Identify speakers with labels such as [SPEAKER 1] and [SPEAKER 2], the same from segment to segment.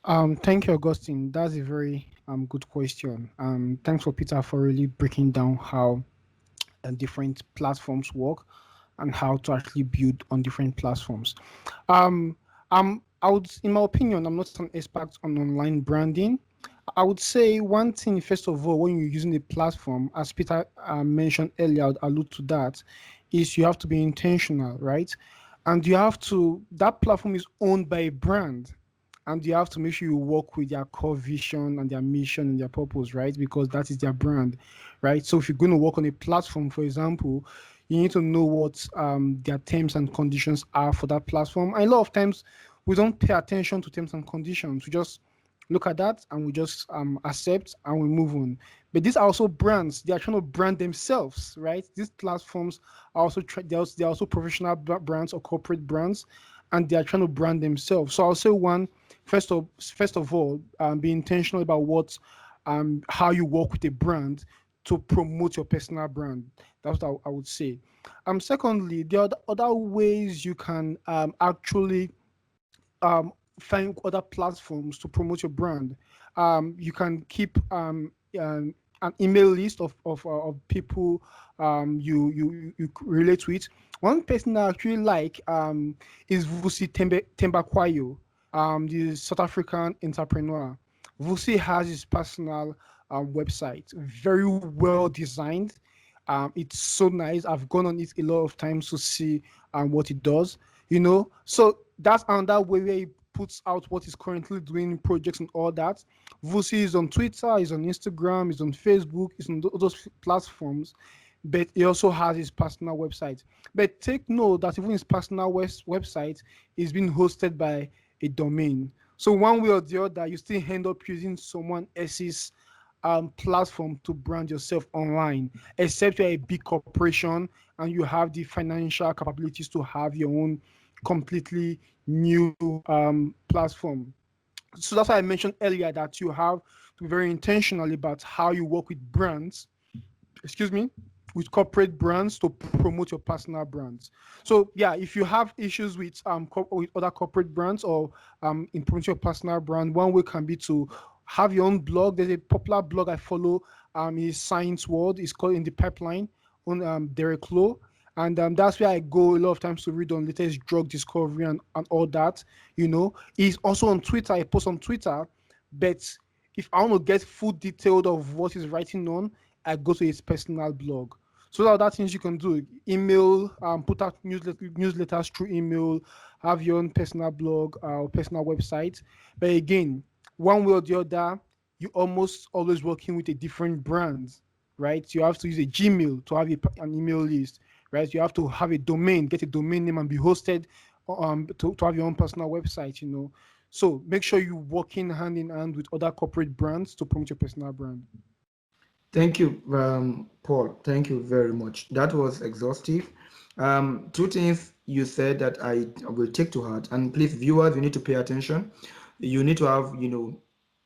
[SPEAKER 1] Thank you, Augustine. That's a very good question. Thanks for Peter for really breaking down how different platforms work and how to actually build on different platforms. Um, I would, in my opinion, I'm not an expert on online branding. I would say one thing, first of all, when you're using a platform, as Peter mentioned earlier, I would allude to that, is you have to be intentional, right? And you have to, that platform is owned by a brand, and you have to make sure you work with their core vision and their mission and their purpose, right? Because that is their brand, right? So if you're going to work on a platform, for example, you need to know what their terms and conditions are for that platform. And a lot of times we don't pay attention to terms and conditions. We just look at that and we just accept and we move on. But these are also brands. They are trying to brand themselves, right? These platforms are also they're also professional brands or corporate brands, and they are trying to brand themselves. So I'll say one, first of all, be intentional about what how you work with a brand to promote your personal brand. That's what I would say. Secondly, there are other ways you can actually um, find other platforms to promote your brand. You can keep an email list of people you relate with. One person I actually like is Vusi Tembakwayo, the South African entrepreneur. Vusi has his personal website, very well designed. It's so nice. I've gone on it a lot of times to see what it does. So that's another way where he puts out what he's currently doing, projects and all that. Vusi is on Twitter, he's on Instagram, he's on Facebook, he's on those platforms, but he also has his personal website. But take note that even his personal website is being hosted by a domain. So one way or the other, you still end up using someone else's platform to brand yourself online, except you're a big corporation and you have the financial capabilities to have your own completely new platform. So that's why I mentioned earlier that you have to be very intentional about how you work with brands, excuse me, with corporate brands to promote your personal brands. So yeah, if you have issues with with other corporate brands or in promoting your personal brand, one way can be to have your own blog. There's a popular blog I follow, is Science World. It's called In the Pipeline on Derek Lowe. And that's where I go a lot of times to read on latest drug discovery and all that. He's also on Twitter. I post on Twitter, but if I want to get full detailed of what he's writing on, I go to his personal blog. So there are other things you can do. Email, put out newsletters through email, have your own personal blog or personal website. But again, one way or the other, you almost always working with a different brand, right? You have to use a Gmail to have an email list, right? You have to have a domain, get a domain name and be hosted to have your own personal website. So make sure you're working hand in hand with other corporate brands to promote your personal brand.
[SPEAKER 2] Thank you, Paul. Thank you very much. That was exhaustive. Two things you said that I will take to heart, and please, viewers, you need to pay attention. You need to have,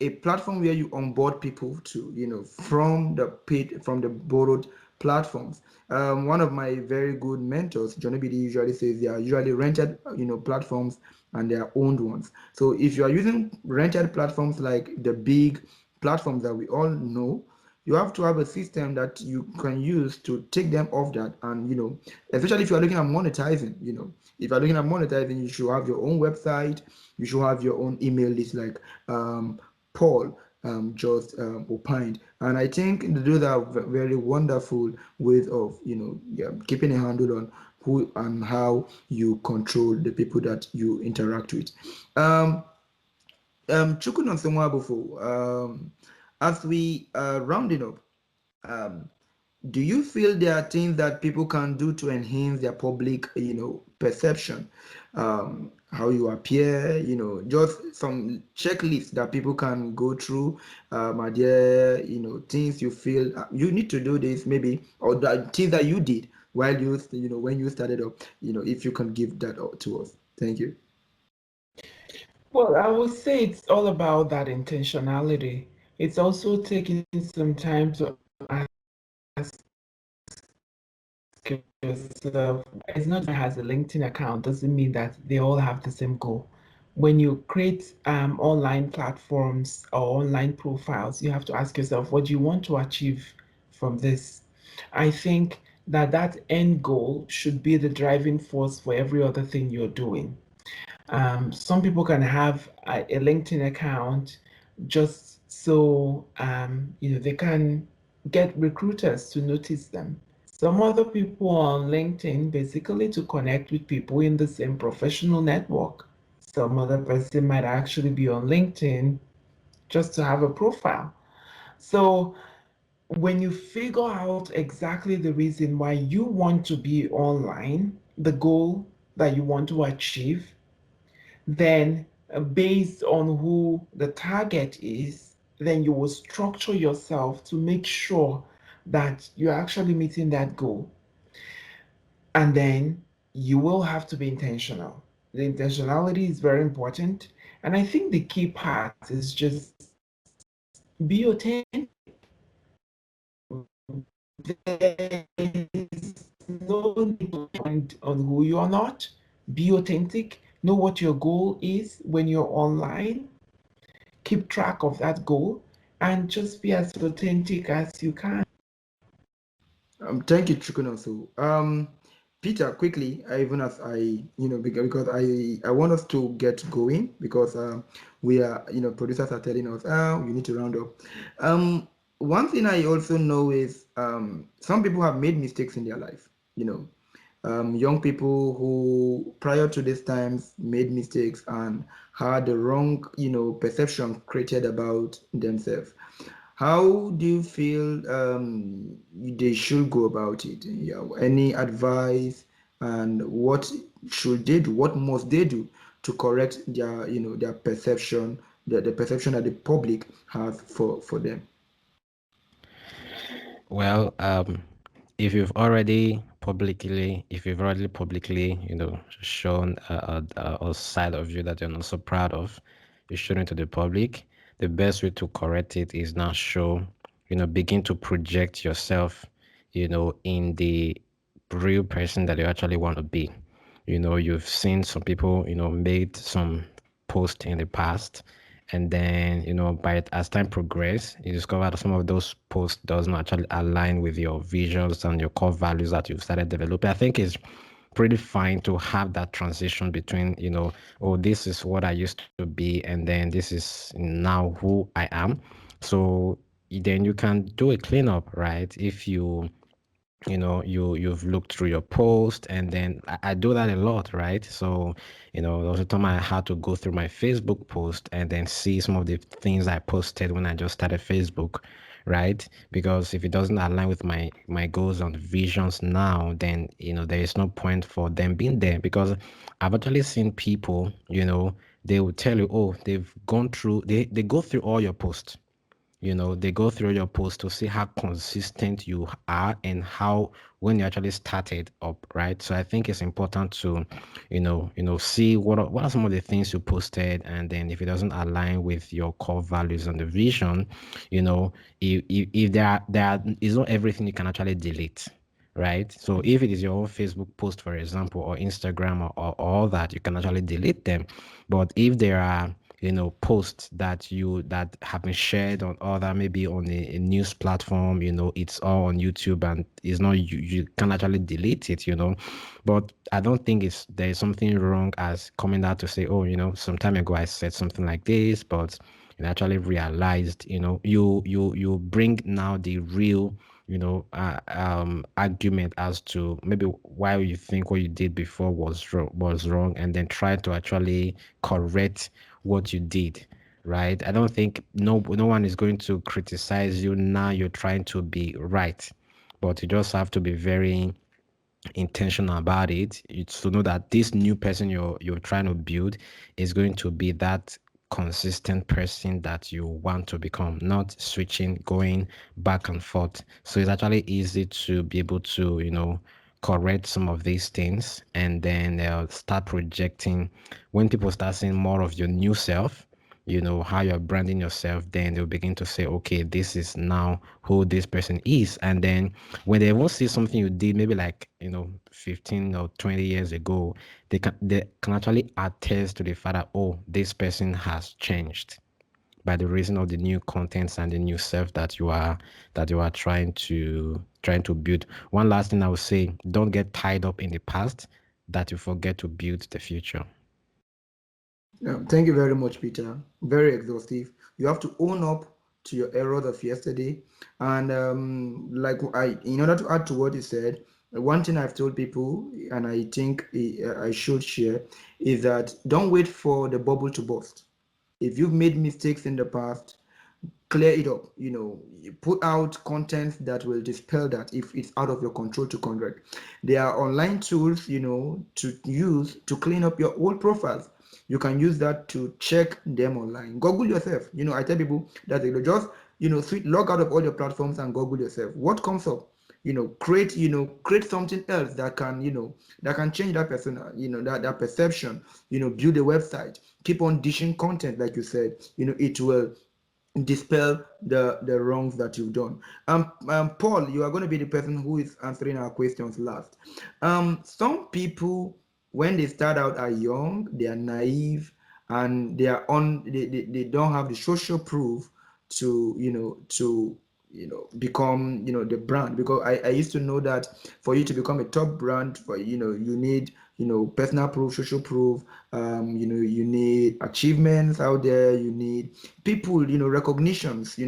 [SPEAKER 2] a platform where you onboard people to, from the borrowed platforms. One of my very good mentors, Johnny BD, usually says they are usually rented, platforms and they are owned ones. So if you are using rented platforms like the big platforms that we all know, you have to have a system that you can use to take them off that. And especially if you're looking at monetizing, if you're looking at monetizing, you should have your own website, you should have your own email list, like Paul just opined. And I think those are very wonderful ways of yeah, keeping a handle on who and how you control the people that you interact with. um Chukwunonso Nwabufo, as we rounding up, um, do you feel there are things that people can do to enhance their public, perception? How you appear, just some checklists that people can go through. Are there, things you feel you need to do this maybe, or things that you did while when you started up, if you can give that to us. Thank you.
[SPEAKER 3] Well, I would say it's all about that intentionality. It's also taking some time to ask yourself, it's not just has a LinkedIn account, doesn't mean that they all have the same goal. when you create online platforms or online profiles, you have to ask yourself, what do you want to achieve from this? I think that that end goal should be the driving force for every other thing you're doing. Some people can have a LinkedIn account just so they can get recruiters to notice them. Some other people on LinkedIn basically to connect with people in the same professional network. Some other person might actually be on LinkedIn just to have a profile. So when you figure out exactly the reason why you want to be online, the goal that you want to achieve, then based on who the target is, then you will structure yourself to make sure that you're actually meeting that goal. And then you will have to be intentional. The intentionality is very important. And I think the key part is just be authentic. There is no need to depend on who you are not. Be authentic. Know what your goal is when you're online. Keep track of that goal and just be as authentic as you can.
[SPEAKER 2] Thank you, Chukunoso. Peter, quickly, even as because I want us to get going because we are, producers are telling us, you need to round up. One thing I also know is some people have made mistakes in their life, young people who prior to these times made mistakes and had the wrong, perception created about themselves. How do you feel they should go about it? Yeah, any advice and what should they do? What must they do to correct their, their perception, the perception that the public has for them?
[SPEAKER 4] Well, if you've already publicly, shown a side of you that you're not so proud of, you showing it to the public. The best way to correct it is now show, begin to project yourself, in the real person that you actually want to be. You've seen some people, made some posts in the past, and then as time progresses, you discover that some of those posts does not actually align with your visions and your core values that you've started developing. I think it's pretty fine to have that transition between, oh, this is what I used to be, and then this is now who I am. So then you can do a cleanup, right? If you've looked through your post, and then I do that a lot, right? So there was a time I had to go through my Facebook post and then see some of the things I posted when I just started Facebook, right? Because if it doesn't align with my goals and visions now, then there is no point for them being there. Because I've actually seen people, they will tell you, oh, they go through all your posts. They go through your post to see how consistent you are and how when you actually started up, right? So I think it's important to, see what are some of the things you posted, and then if it doesn't align with your core values and the vision, if there is not everything you can actually delete, right? So if it is your own Facebook post, for example, or Instagram, or all that, you can actually delete them. But if there are posts that have been shared on other, maybe on a news platform, it's all on YouTube, and it's not, you can actually delete it, but I don't think there is something wrong as coming out to say, oh, some time ago I said something like this, but actually realized, you bring now the real argument as to maybe why you think what you did before was wrong, and then try to actually correct what you did, right? I don't think no one is going to criticize you now you're trying to be right, but you just have to be very intentional about it. It's to know that this new person you're trying to build is going to be that consistent person that you want to become, not switching, going back and forth. So it's actually easy to be able to correct some of these things, and then start projecting. When people start seeing more of your new self, how you're branding yourself, then they'll begin to say, okay, this is now who this person is. And then when they won't see something you did maybe like 15 or 20 years ago, they can actually attest to the fact that, oh, this person has changed by the reason of the new contents and the new self that you are trying to build. One last thing I would say, don't get tied up in the past that you forget to build the future.
[SPEAKER 2] Thank you very much, Peter. Very exhaustive. You have to own up to your errors of yesterday. And in order to add to what you said, one thing I've told people, and I think I should share, is that don't wait for the bubble to burst. If you've made mistakes in the past, clear it up. You put out content that will dispel that if it's out of your control to correct. There are online tools, to use to clean up your old profiles. You can use that to check them online. Google yourself. I tell people that they just log out of all your platforms and Google yourself. What comes up? Create something else that can change that persona, that perception. Build a website. Keep on dishing content, like you said. It will dispel the wrongs that you've done. Paul, you are going to be the person who is answering our questions last. Some people, when they start out, are young, they are naive, and they don't have the social proof to become the brand. Because I used to know that for you to become a top brand, you need personal proof, social proof. You need achievements out there. You need people, recognitions, to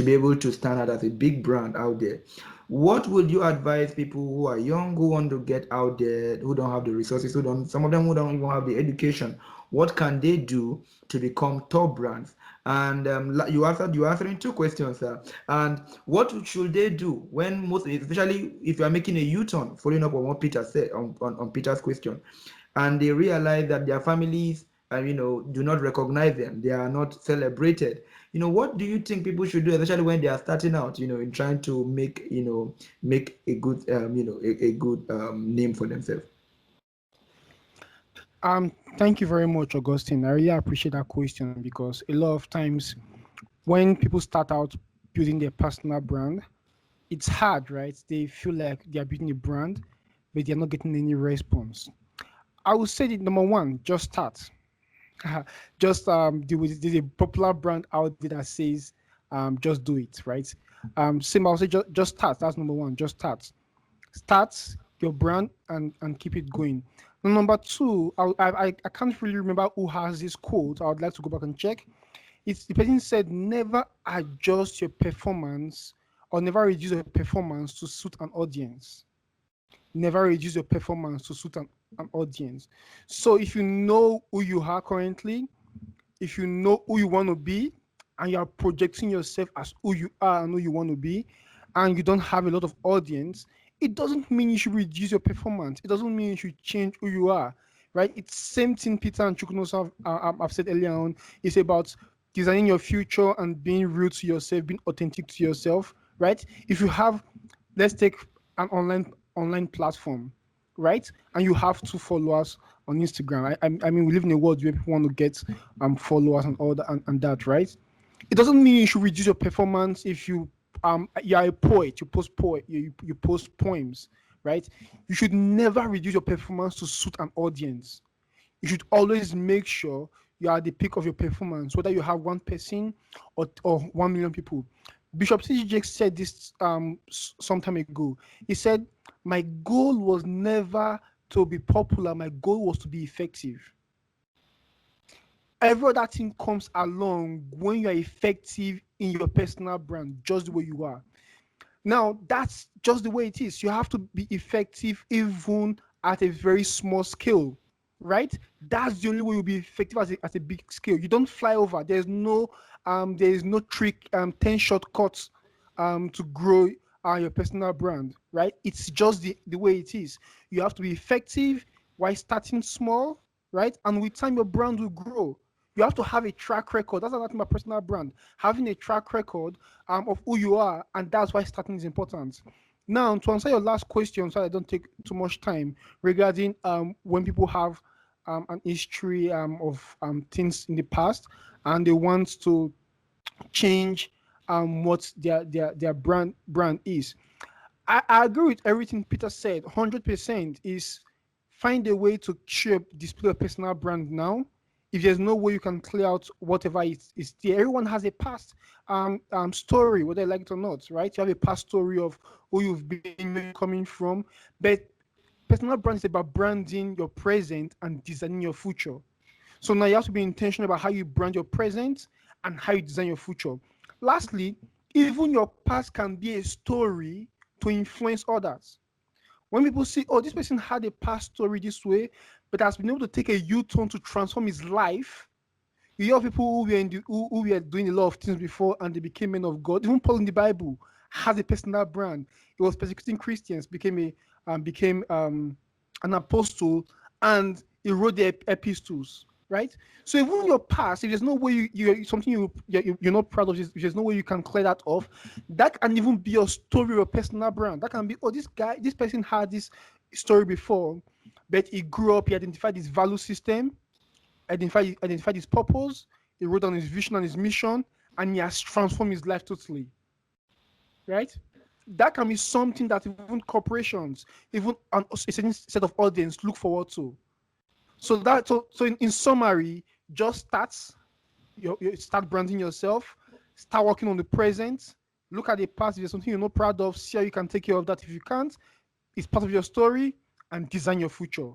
[SPEAKER 2] be able to stand out as a big brand out there. What would you advise people who are young, who want to get out there, who don't have the resources, some of them who don't even have the education? What can they do to become top brands? And you answering two questions, sir. And what should they do when especially if you are making a U-turn, following up on what Peter said on Peter's question, and they realize that their families do not recognize them, they are not celebrated. What do you think people should do, especially when they are starting out, in trying to make a good a good name for themselves?
[SPEAKER 1] Thank you very much, Augustine. I really appreciate that question because a lot of times when people start out building their personal brand, it's hard, right? They feel like they are building a brand, but they're not getting any response. I would say that number one, just start. Just there's a popular brand out there that says just do it, right? Same, I'll say just start. That's number one. Just start your brand and keep it going. Number two, I can't really remember who has this quote. I would like to go back and check. It's the person said, never adjust your performance or never reduce your performance to suit an audience. Never reduce your performance to suit an audience. So if you know who you are currently, if you know who you want to be, and you are projecting yourself as who you are and who you want to be, and you don't have a lot of audience, it doesn't mean you should reduce your performance. It doesn't mean you should change who you are, right? It's same thing Peter and Chukwunoso have said earlier on. It's about designing your future and being real to yourself, being authentic to yourself, right? If you have, let's take an online platform, right? And you have 2 followers on Instagram. I mean, we live in a world where people want to get followers and all that and that, right? It doesn't mean you should reduce your performance if you're a poet, you post poems, right? You should never reduce your performance to suit an audience. You should always make sure you are at the peak of your performance, whether you have 1 person or 1 million people. Bishop C.G. Jakes said this some time ago. He said, my goal was never to be popular. My goal was to be effective. Every other thing comes along when you are effective in your personal brand, just the way you are. Now, that's just the way it is. You have to be effective even at a very small scale, right? That's the only way you'll be effective at a big scale. You don't fly over. There is no trick, 10 shortcuts to grow your personal brand, right? It's just the way it is. You have to be effective while starting small, right? And with time, your brand will grow. You have to have a track record. That's another thing about personal brand. Having a track record of who you are, and that's why starting is important. Now, to answer your last question, so I don't take too much time regarding when people have an history of things in the past, and they want to change what their brand is. I agree with everything Peter said. 100% is find a way to shape display a personal brand now. If there's no way you can clear out whatever is there, everyone has a past story, whether they like it or not, right? You have a past story of who you've been, where you're coming from. But personal brand is about branding your present and designing your future. So now you have to be intentional about how you brand your present and how you design your future. Lastly, even your past can be a story to influence others. When people see, oh, this person had a past story this way, but has been able to take a U-turn to transform his life. You hear of people who were doing a lot of things before and they became men of God. Even Paul in the Bible has a personal brand. He was persecuting Christians, became an apostle, and he wrote the epistles. Right. So even your past, if there's no way something you're not proud of, if there's no way you can clear that off, that can even be your story or personal brand. That can be, oh, this person had this story before, but he grew up, he identified his value system, identified his purpose, he wrote down his vision and his mission, and he has transformed his life totally. Right? That can be something that even corporations, even a certain set of audience look forward to. So in summary, just you start branding yourself, start working on the present, look at the past. If there's something you're not proud of, see how you can take care of that. If you can't, it's part of your story, and design your future.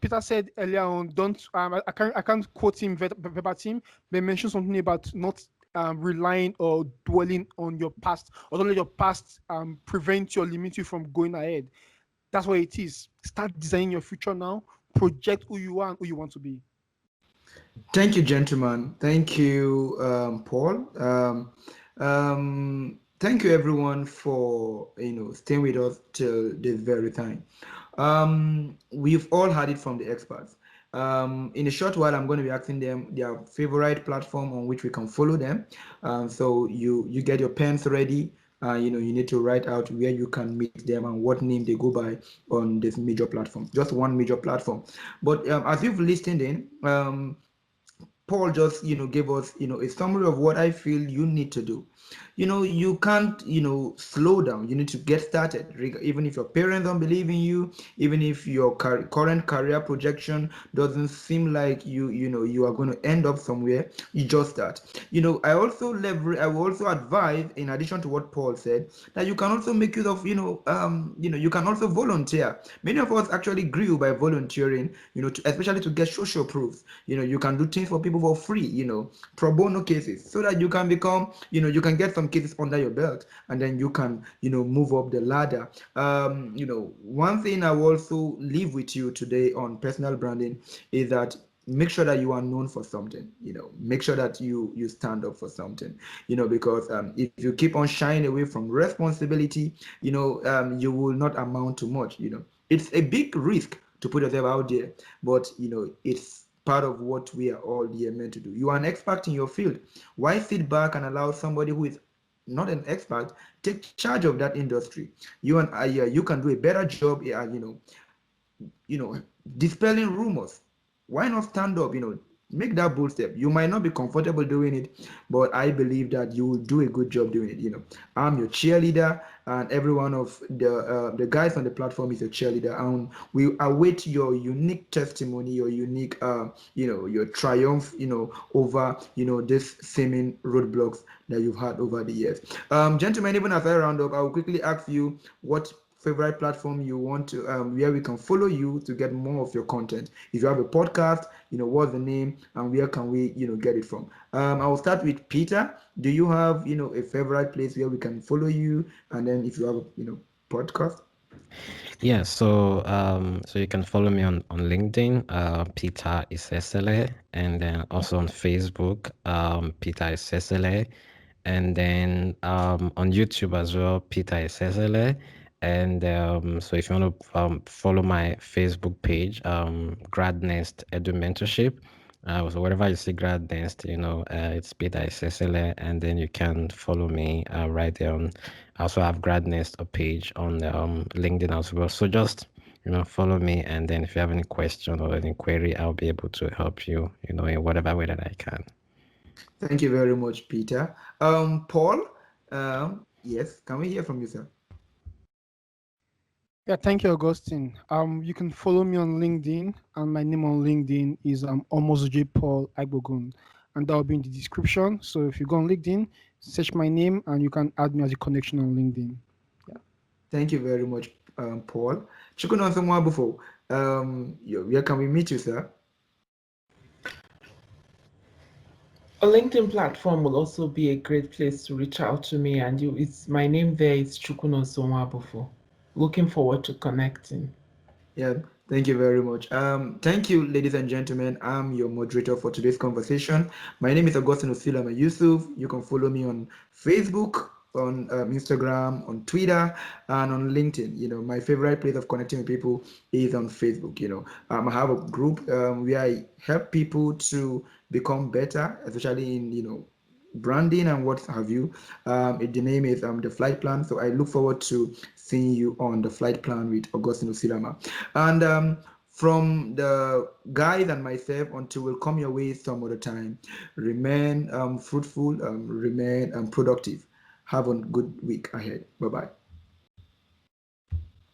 [SPEAKER 1] Peter said earlier on, don't I can't quote him verbatim, but mentioned something about not relying or dwelling on your past, or don't let your past prevent you or limit you from going ahead. That's what it is. Start designing your future now. Project who you are and who you want to be.
[SPEAKER 2] Thank you, gentlemen. Thank you, Paul. Thank you, everyone, for staying with us till this very time. We've all heard it from the experts. In a short while, I'm going to be asking them their favorite platform on which we can follow them. So you get your pens ready. You need to write out where you can meet them and what name they go by on this major platform. Just one major platform. But as you've listened in, Paul just gave us a summary of what I feel you need to do. You can't slow down. You need to get started. Even if your parents don't believe in you, even if your current career projection doesn't seem like you are going to end up somewhere, you just start. I will also advise, in addition to what Paul said, that you can also make use of you can also volunteer. Many of us actually grew by volunteering, especially to get social proof. You can do things for people for free, pro bono cases, so that you can become, you can get some cases under your belt, and then you can move up the ladder. One thing I will also leave with you today on personal branding is that make sure that you are known for something. Make sure that you stand up for something, because if you keep on shying away from responsibility, you will not amount to much. It's a big risk to put yourself out there, but it's part of what we are all here meant to do. You are an expert in your field. Why sit back and allow somebody who is not an expert take charge of that industry? You and I, you can do a better job, dispelling rumors. Why not stand up? Make that bold step. You might not be comfortable doing it, but I believe that you will do a good job doing it. I'm your cheerleader, and every one of the guys on the platform is a cheerleader, and we await your unique testimony, your unique your triumph over this seeming roadblocks that you've had over the years. Gentlemen, even as I round up, I will quickly ask you what favorite platform you want to where we can follow you to get more of your content. If you have a podcast, what's the name and where can we get it from? I will start with Peter. Do you have a favorite place where we can follow you? And then if you have podcast.
[SPEAKER 4] Yeah, so you can follow me on LinkedIn, Peter Isesele, and then also on Facebook, Peter Isesele, and then on YouTube as well, Peter Isesele. And so if you want to follow my Facebook page, GradNest Edu Mentorship. So wherever you see GradNest, it's Peter Isesele, and then you can follow me right there. I also have GradNest a page on LinkedIn as well. So just follow me. And then if you have any question or any query, I'll be able to help you, in whatever way that I can.
[SPEAKER 2] Thank you very much, Peter. Paul, yes, can we hear from you, sir?
[SPEAKER 1] Yeah, thank you, Augustine. You can follow me on LinkedIn, and my name on LinkedIn is Almost J Paul Agbogun, and that will be in the description. So if you go on LinkedIn, search my name, and you can add me as a connection on LinkedIn. Yeah.
[SPEAKER 2] Thank you very much, Paul. Chukwuna Onsemwabufo, where can we meet you, sir?
[SPEAKER 3] A LinkedIn platform will also be a great place to reach out to me, and it's my name there is Chukwuna Onsemwabufo. Looking forward to connecting.
[SPEAKER 2] Yeah, thank you very much. Thank you, ladies and gentlemen. I'm your moderator for today's conversation. My name is Augustine Osilama Yusuf. You can follow me on Facebook, on Instagram, on Twitter, and on LinkedIn. My favorite place of connecting with people is on Facebook. I have a group where I help people to become better, especially in branding and what have you. The name is the Flight Plan. So I look forward to seeing you on the Flight Plan with Augustine Osilama. And from the guys and myself, until we'll come your way some other time, remain fruitful, remain productive. Have a good week ahead. Bye bye.